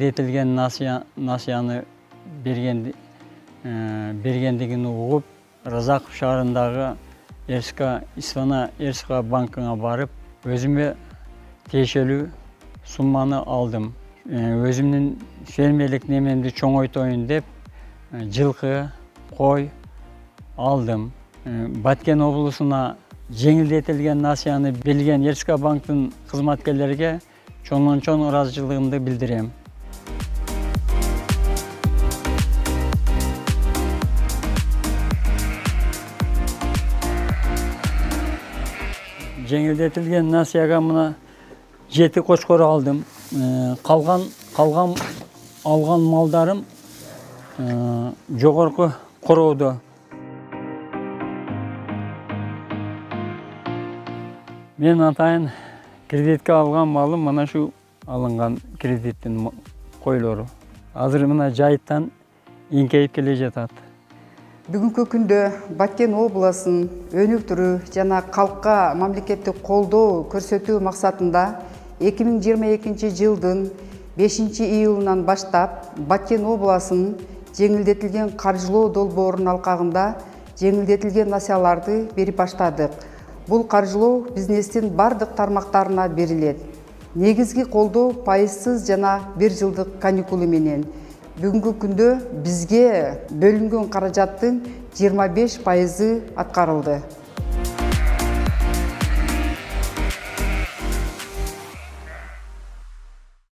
жеңилдетилген насыяны бергендигин угуп, Разаков шаарындагы Исфана РСК банкына барып, өзүмө тиешелүү сумманы алдым. Өзүмдүн фермерлик немемди чоңойтоюн деп, жылкы, кой алдым. Баткен облусуна жеңилдетилген насыяны берген РСК банктын кызматкерлерге чоң ыраазычылыгымды билдирем. Жеңилдетилген насыяга мына 7 кочкор алдым. Калган алган малдарым жогорку короодо. Мен атайын кредитке алган малым мына шу алынган кредиттин койлору. Азыр мына жайыттан иңкейип келе жатат. Бүгүнкү күндө Баткен областын өнүктүрүү жана калкка мамлекеттик колдоо көрсөтүү максатында 2022 жылдын 5-июлунан баштап Баткен областынын жеңилдетилген каржылоо долбоорунун алкагында жеңилдетилген насыяларды берип баштадык. Бул каржылоо бизнестин бардык тармактарына берилет. Негизги колдоо пайызсыз жана 1 жылдык каникулы менен. Бүгүнкү күндө бизге бөлүнгөн каражаттын 25% аткарылды.